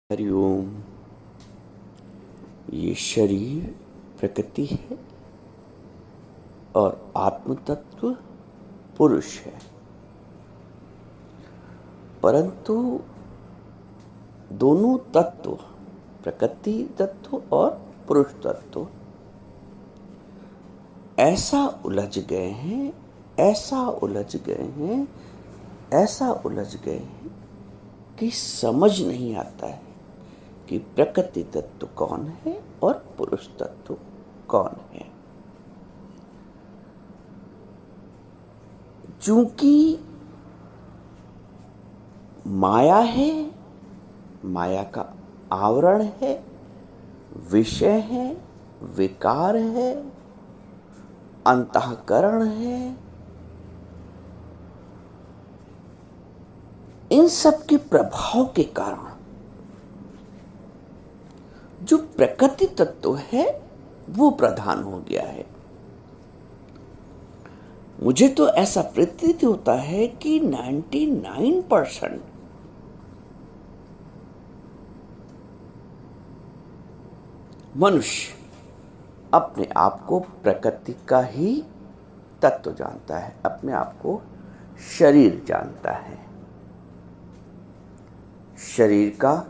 हरिओम। ये शरीर प्रकृति है और आत्म तत्व पुरुष है, परंतु दोनों तत्व प्रकृति तत्व और पुरुष तत्व ऐसा उलझ गए हैं, ऐसा उलझ गए हैं, ऐसा उलझ गए हैं कि समझ नहीं आता है कि प्रकृति तत्व कौन है और पुरुष तत्व कौन है। चूंकि माया है, माया का आवरण है, विषय है, विकार है, अंतःकरण है, इन सब के प्रभाव के कारण जो प्रकृति तत्व है वो प्रधान हो गया है। मुझे तो ऐसा प्रतीत होता है कि 99% मनुष्य अपने आप को प्रकृति का ही तत्व जानता है, अपने आप को शरीर जानता है। शरीर का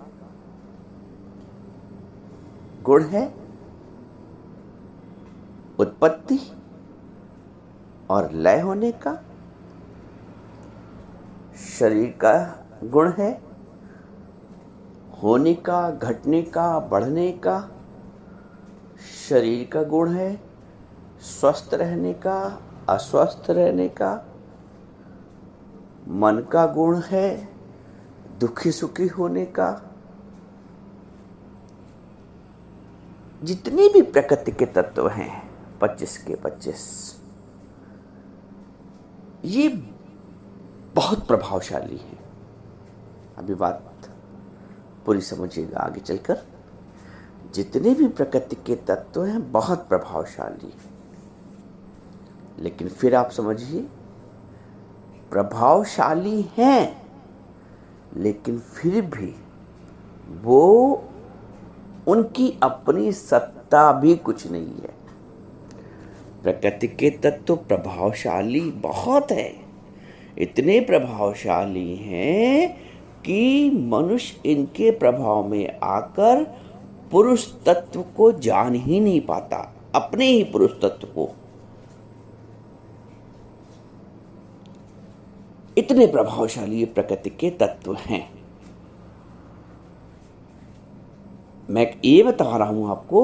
गुण है उत्पत्ति और लय होने का। शरीर का गुण है होने का, घटने का, बढ़ने का। शरीर का गुण है स्वस्थ रहने का, अस्वस्थ रहने का। मन का गुण है दुखी सुखी होने का। जितने भी प्रकृति के तत्व हैं 25 के 25, ये बहुत प्रभावशाली हैं। अभी बात पूरी समझिएगा आगे चलकर। जितने भी प्रकृति के तत्व हैं बहुत प्रभावशाली, लेकिन फिर आप समझिए प्रभावशाली हैं, लेकिन फिर भी वो उनकी अपनी सत्ता भी कुछ नहीं है। प्रकृति के तत्व प्रभावशाली बहुत है, इतने प्रभावशाली हैं कि मनुष्य इनके प्रभाव में आकर पुरुष तत्व को जान ही नहीं पाता, अपने ही पुरुष तत्व को। इतने प्रभावशाली ये प्रकृति के तत्व हैं। मैं ये बता रहा हूं आपको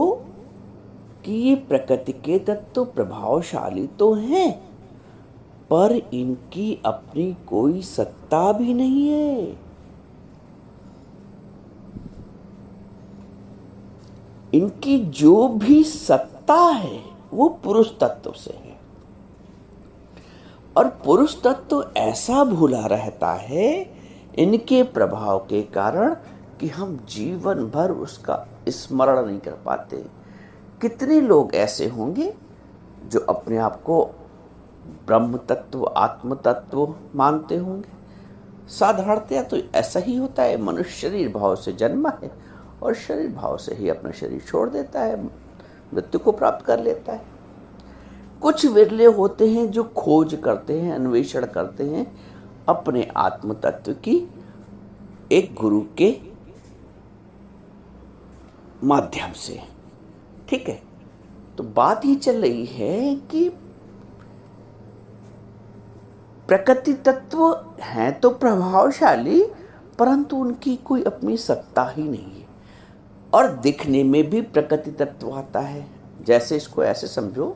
कि ये प्रकृति के तत्व प्रभावशाली तो हैं, पर इनकी अपनी कोई सत्ता भी नहीं है। इनकी जो भी सत्ता है वो पुरुष तत्व से है, और पुरुष तत्व ऐसा भूला रहता है इनके प्रभाव के कारण कि हम जीवन भर उसका स्मरण नहीं कर पाते। कितने लोग ऐसे होंगे जो अपने आप को ब्रह्म तत्व, आत्म तत्व मानते होंगे। साधारणतया तो ऐसा ही होता है, मनुष्य शरीर भाव से जन्मा है और शरीर भाव से ही अपना शरीर छोड़ देता है, मृत्यु को प्राप्त कर लेता है। कुछ विरले होते हैं जो खोज करते हैं, अन्वेषण करते हैं अपने आत्म तत्व की एक गुरु के माध्यम से। ठीक है, तो बात ही चल रही है कि प्रकृति तत्व हैं तो प्रभावशाली, परंतु उनकी कोई अपनी सत्ता ही नहीं है। और दिखने में भी प्रकृति तत्व आता है। जैसे इसको ऐसे समझो,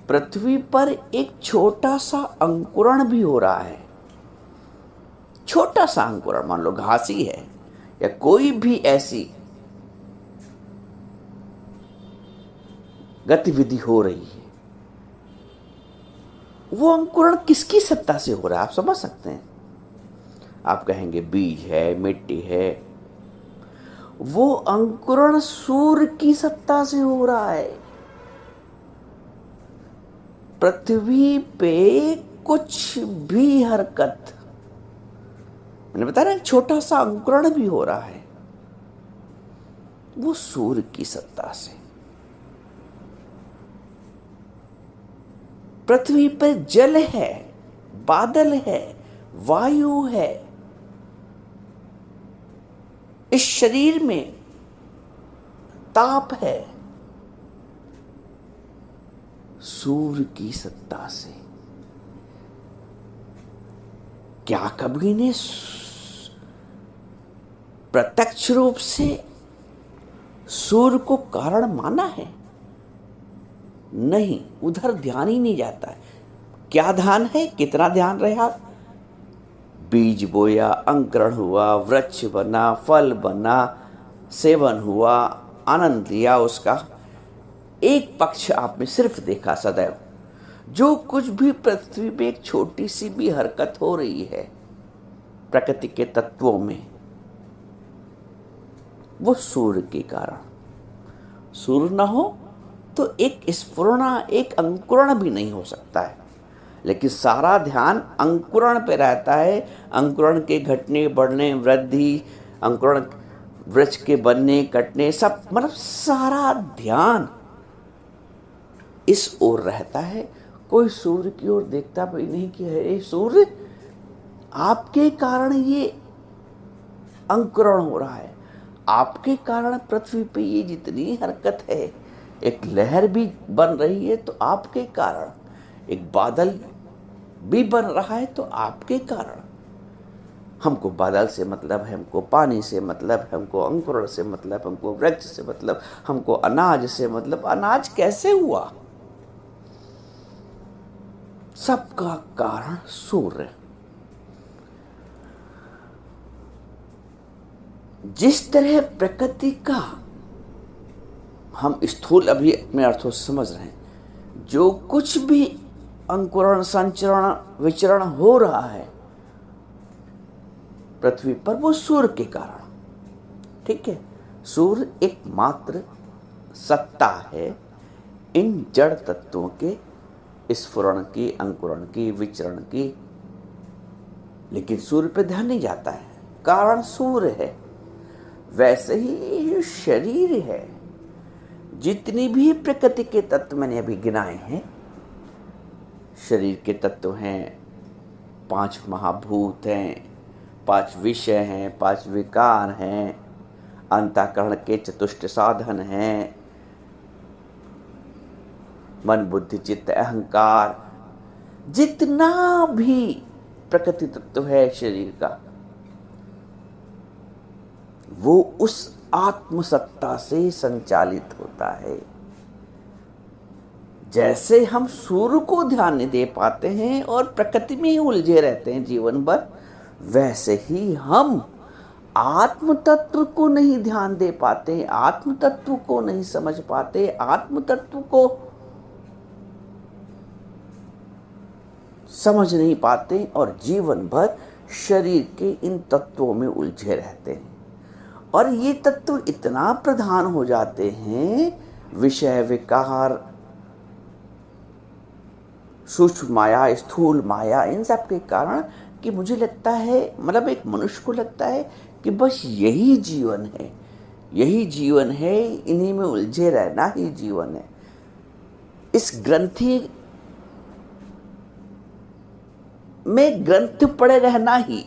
पृथ्वी पर एक छोटा सा अंकुरण भी हो रहा है। छोटा सा अंकुरण, मान लो घासी है या कोई भी ऐसी गतिविधि हो रही है, वो अंकुरण किसकी सत्ता से हो रहा है आप समझ सकते हैं। आप कहेंगे बीज है, मिट्टी है। वो अंकुरण सूर्य की सत्ता से हो रहा है। पृथ्वी पे कुछ भी हरकत, मैंने बताया ना, छोटा सा अंकुरण भी हो रहा है, वो सूर्य की सत्ता से। पृथ्वी पर जल है, बादल है, वायु है, इस शरीर में ताप है, सूर्य की सत्ता से। क्या कभी ने प्रत्यक्ष रूप से सूर्य को कारण माना है? नहीं, उधर ध्यान ही नहीं जाता है। क्या ध्यान है, कितना ध्यान रहा? बीज बोया, अंकुरण हुआ, वृक्ष बना, फल बना, सेवन हुआ, आनंद लिया उसका। एक पक्ष आपने सिर्फ देखा सदैव। जो कुछ भी पृथ्वी पे एक छोटी सी भी हरकत हो रही है प्रकृति के तत्वों में, वो सूर्य के कारण। सूर्य ना हो तो एक स्फुरना, एक अंकुरण भी नहीं हो सकता है। लेकिन सारा ध्यान अंकुरण पे रहता है। अंकुरण के घटने, बढ़ने, वृद्धि, अंकुरण, वृक्ष के बनने, कटने, सब, मतलब सारा ध्यान इस ओर रहता है। कोई सूर्य की ओर देखता भी नहीं कि हे सूर्य, आपके कारण ये अंकुरण हो रहा है, आपके कारण पृथ्वी पे ये जितनी हरकत है, एक लहर भी बन रही है तो आपके कारण, एक बादल भी बन रहा है तो आपके कारण। हमको बादल से मतलब है, हमको पानी से मतलब है, हमको अंकुरण से मतलब, हमको वृक्ष से मतलब, हमको अनाज से मतलब। अनाज कैसे हुआ? सबका कारण सूर्य। जिस तरह प्रकृति का हम स्थूल अभी अपने अर्थों से समझ रहे हैं, जो कुछ भी अंकुरण, संचरण, विचरण हो रहा है पृथ्वी पर, वो सूर्य के कारण। ठीक है, सूर्य एकमात्र सत्ता है इन जड़ तत्वों के स्फुरण की, अंकुरण की, विचरण की। लेकिन सूर्य पे ध्यान नहीं जाता है, कारण सूर्य है। वैसे ही ये शरीर है। जितनी भी प्रकृति के तत्व मैंने अभी गिनाए हैं, शरीर के तत्व हैं, 5 महाभूत हैं, 5 विषय हैं, 5 विकार हैं, अंतःकरण के चतुष्ट साधन हैं, मन, बुद्धि, चित्त, अहंकार, जितना भी प्रकृति तत्व है शरीर का, वो उस आत्मसत्ता से संचालित होता है। जैसे हम सूर्य को ध्यान नहीं दे पाते हैं और प्रकृति में ही उलझे रहते हैं जीवन भर, वैसे ही हम आत्म तत्व को नहीं ध्यान दे पाते, आत्म तत्व को नहीं समझ पाते, आत्म तत्व को समझ नहीं पाते और जीवन भर शरीर के इन तत्वों में उलझे रहते हैं। और ये तत्व इतना प्रधान हो जाते हैं, विषय, विकार, सूक्ष्म माया, स्थूल माया, इन सब के कारण, कि मुझे लगता है, मतलब एक मनुष्य को लगता है कि बस यही जीवन है, यही जीवन है, इन्हीं में उलझे रहना ही जीवन है। इस ग्रंथि में ग्रंथ पड़े रहना ही,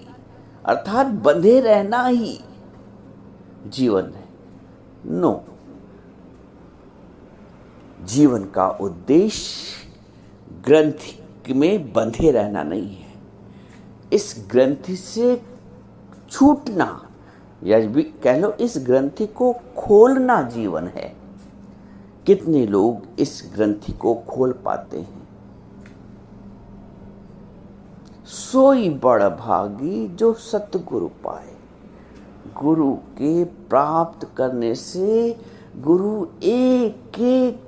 अर्थात बंधे रहना ही जीवन है। नो, जीवन का उद्देश्य ग्रंथि में बंधे रहना नहीं है। इस ग्रंथि से छूटना, या भी कह लो इस ग्रंथि को खोलना जीवन है। कितने लोग इस ग्रंथि को खोल पाते हैं? सोई बड़ भागी जो सतगुरु पाए। गुरु के प्राप्त करने से गुरु एक एक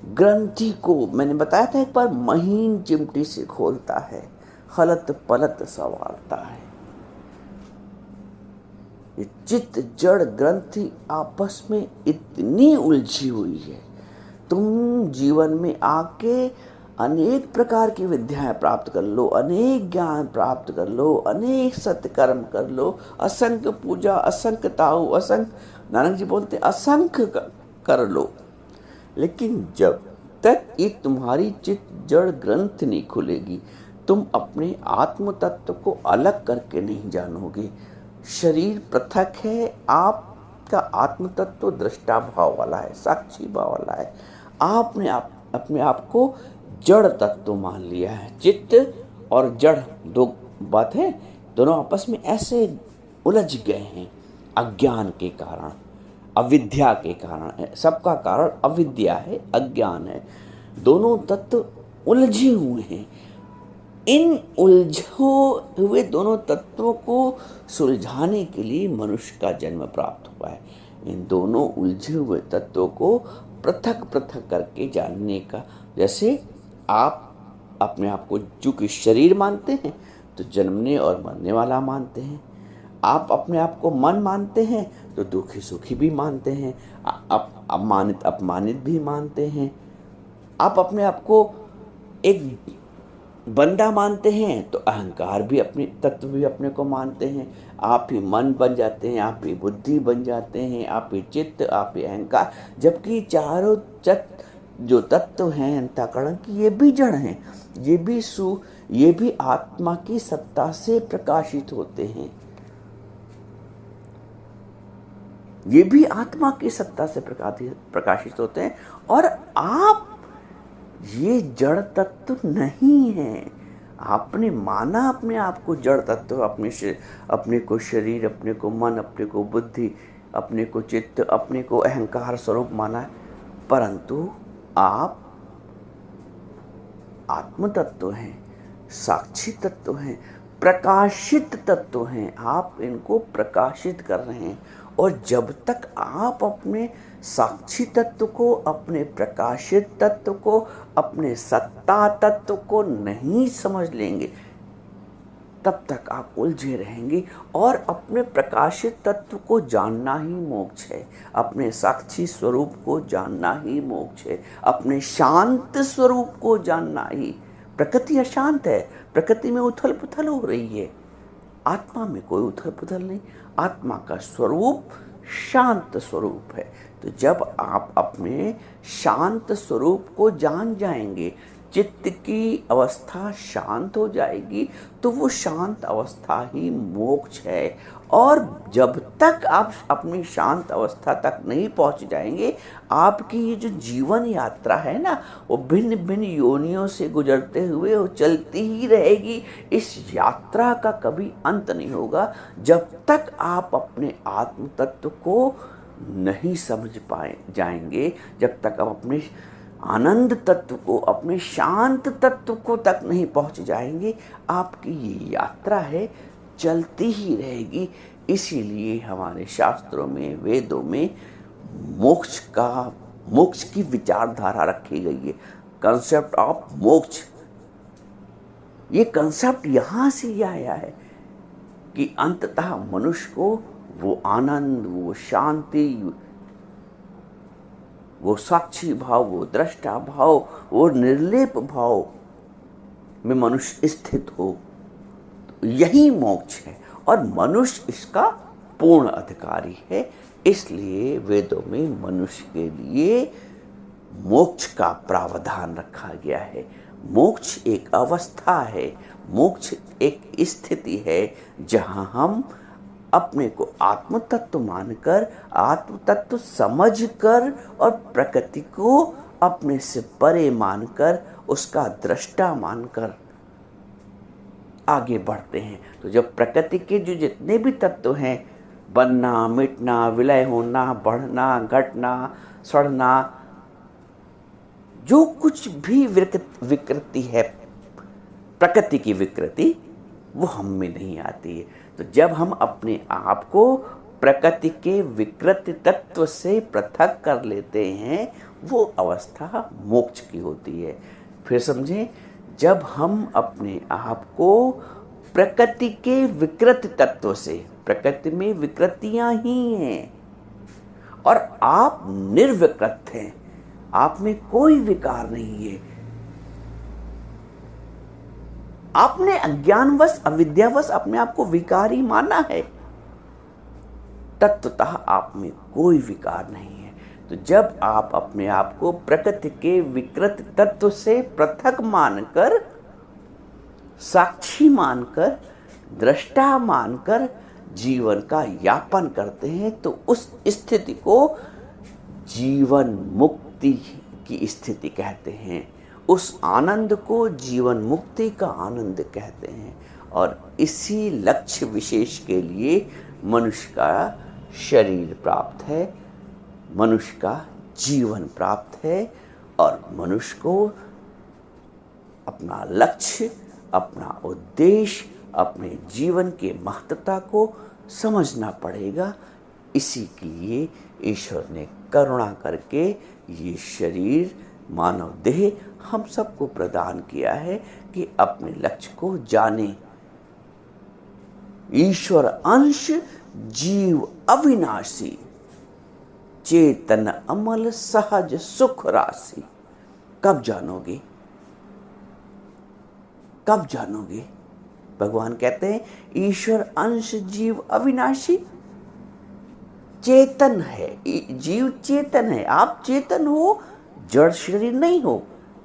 ग्रंथि को, मैंने बताया था एक बार, महीन चिमटी से खोलता है, हलत पलत संवारता है। ये चित्त जड़ ग्रंथि आपस में इतनी उलझी हुई है, तुम जीवन में आके अनेक प्रकार की विद्याएं प्राप्त कर लो, अनेक ज्ञान प्राप्त कर लो, अनेक सत्कर्म कर लो, असंख्य पूजा, असंख्य ताऊ, असंख्य, नानक जी बोलते असंख्य कर लो, लेकिन जब तक ये तुम्हारी चित्त जड़ ग्रंथ नहीं खुलेगी, तुम अपने आत्म तत्व को अलग करके नहीं जानोगे। शरीर पृथक है, आपका आत्म तत्व दृष्टा भाव वाला है, साक्षी भाव वाला है। आपने अपने आप को जड़ तत्व मान लिया है। चित्त और जड़ दो बात है, दोनों आपस में ऐसे उलझ गए हैं अज्ञान के कारण, अविद्या के कारण। सबका कारण अविद्या है, अज्ञान है। दोनों तत्व उलझे हुए हैं। इन उलझे हुए दोनों तत्वों को सुलझाने के लिए मनुष्य का जन्म प्राप्त हुआ है। इन दोनों उलझे हुए तत्वों को पृथक पृथक करके जानने का, जैसे आप अपने आप को चूंकि शरीर मानते हैं तो जन्मने और मरने वाला मानते हैं, आप अपने आप को मन मानते हैं तो दुखी सुखी भी मानते हैं, अपमानित अपमानित भी मानते हैं, आप अपने आप को एक बंदा मानते हैं तो अहंकार भी अपने तत्व भी अपने को मानते हैं। आप ही मन बन जाते हैं, आप ही बुद्धि बन जाते हैं, आप ही चित्त, आप ही अहंकार, जबकि चारों जो तत्व हैं अंतःकरण की, ये भी जड़ हैं, ये भी आत्मा की सत्ता से प्रकाशित होते हैं। ये भी आत्मा की सत्ता से प्रकाशित होते हैं। और आप ये जड़ तत्व नहीं है। आपने माना अपने आप को जड़ तत्व, अपने को शरीर, अपने को मन, अपने को बुद्धि, अपने को चित्त, अपने को अहंकार स्वरूप माना है, परंतु आप आत्म तत्व हैं, साक्षी तत्व हैं, प्रकाशित तत्व हैं। आप इनको प्रकाशित कर रहे हैं। और जब तक आप अपने साक्षी तत्व को, अपने प्रकाशित तत्व को, अपने सत्ता तत्व को नहीं समझ लेंगे, तब तक आप उलझे रहेंगे। और अपने प्रकाशित तत्व को जानना ही मोक्ष है, अपने साक्षी स्वरूप को जानना ही मोक्ष है, अपने शांत स्वरूप को जानना ही। प्रकृति अशांत है, प्रकृति में उथल पुथल हो रही है, आत्मा में कोई उथल पुथल नहीं। आत्मा का स्वरूप शांत स्वरूप है। तो जब आप अपने शांत स्वरूप को जान जाएंगे, चित्त की अवस्था शांत हो जाएगी, तो वो शांत अवस्था ही मोक्ष है। और जब तक आप अपनी शांत अवस्था तक नहीं पहुंच जाएंगे, आपकी ये जो जीवन यात्रा है ना, वो भिन्न भिन्न योनियों से गुजरते हुए वो चलती ही रहेगी। इस यात्रा का कभी अंत नहीं होगा जब तक आप अपने आत्म तत्व को नहीं समझ जाएंगे, जब तक आप अपने आनंद तत्व को, अपने शांत तत्व को तक नहीं पहुंच जाएंगे। आपकी ये यात्रा है, चलती ही रहेगी। इसीलिए हमारे शास्त्रों में, वेदों में मोक्ष की विचारधारा रखी गई है, कंसेप्ट ऑफ मोक्ष। ये कंसेप्ट यहाँ से ही आया है कि अंततः मनुष्य को वो आनंद, वो शांति, वो साक्षी भाव, वो दृष्टा भाव, वो निर्लेप भाव में मनुष्य स्थित हो, यही मोक्ष है। और मनुष्य इसका पूर्ण अधिकारी है। इसलिए वेदों में मनुष्य के लिए मोक्ष का प्रावधान रखा गया है। मोक्ष एक अवस्था है, मोक्ष एक स्थिति है जहां हम अपने को आत्म तत्व मानकर, आत्म तत्व समझकर और प्रकृति को अपने से परे मानकर, उसका दृष्टा मानकर आगे बढ़ते हैं। तो जब प्रकृति के जो जितने भी तत्व हैं, बनना, मिटना, विलय होना, बढ़ना, घटना, सड़ना, जो कुछ भी विकृति है, प्रकृति की विकृति, वो हम में नहीं आती है। तो जब हम अपने आप को प्रकृति के विकृत तत्व से पृथक कर लेते हैं, वो अवस्था मोक्ष की होती है। फिर समझें, जब हम अपने आप को प्रकृति के विकृत तत्व से, प्रकृति में विकृतियां ही हैं और आप निर्विकृत हैं, आप में कोई विकार नहीं है, आपने अज्ञानवश अविद्यावश अपने आप को विकारी माना है। तत्वतः आप में कोई विकार नहीं है। तो जब आप अपने आप को प्रकृति के विकृत तत्व से पृथक मानकर, साक्षी मानकर, दृष्टा मानकर जीवन का यापन करते हैं, तो उस स्थिति को जीवन मुक्ति की स्थिति कहते हैं। उस आनंद को जीवन मुक्ति का आनंद कहते हैं। और इसी लक्ष्य विशेष के लिए मनुष्य का शरीर प्राप्त है, मनुष्य का जीवन प्राप्त है। और मनुष्य को अपना लक्ष्य, अपना उद्देश्य, अपने जीवन के महत्वता को समझना पड़ेगा। इसी के लिए ईश्वर ने करुणा करके ये शरीर, मानव देह हम सबको प्रदान किया है कि अपने लक्ष्य को जाने। ईश्वर अंश जीव अविनाशी, चेतन अमल सहज सुख राशि। कब जानोगे? कब जानोगे? भगवान कहते हैं ईश्वर अंश जीव अविनाशी, चेतन है, जीव चेतन है। आप चेतन हो, जड़ शरीर नहीं हो,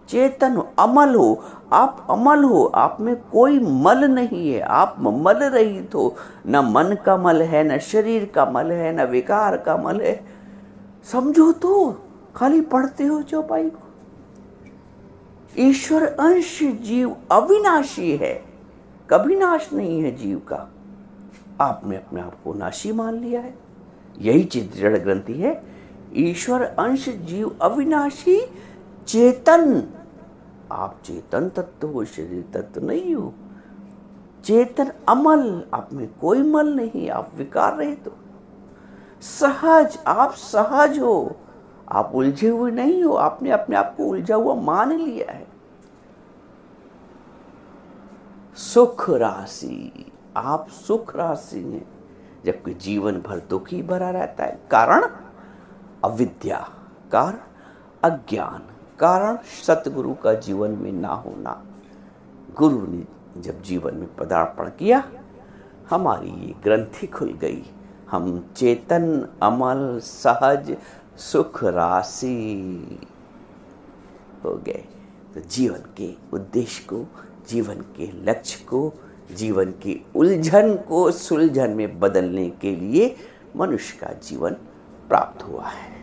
चेतन हो, अमल हो। आप अमल हो, आप में कोई मल नहीं है, आप मल रहित हो। न मन का मल है, न शरीर का मल है, न विकार का मल है। समझो तो, खाली पढ़ते हो चौपाई को। ईश्वर अंश जीव अविनाशी है, कभी नाश नहीं है जीव का। आपने अपने आप को नाशी मान लिया है। यही चित्रण ग्रंथि है। ईश्वर अंश जीव अविनाशी चेतन। आप चेतन तत्व हो, शरीर तत्व नहीं हो। चेतन अमल, आप में कोई मल नहीं, आप विकार रहित हो। सहज, आप सहज हो, आप उलझे हुए नहीं हो। आपने अपने आप को उलझा हुआ मान लिया है। सुख राशि, आप सुख राशि हैं, जबकि जीवन भर दुखी भरा रहता है। कारण अविद्या, कारण अज्ञान, कारण सतगुरु का जीवन में ना होना। गुरु ने जब जीवन में पदार्पण किया, हमारी ये ग्रंथि खुल गई। हम चेतन अमल सहज सुख राशि हो गए। तो जीवन के उद्देश्य को, जीवन के लक्ष्य को, जीवन की उलझन को सुलझन में बदलने के लिए मनुष्य का जीवन प्राप्त हुआ है।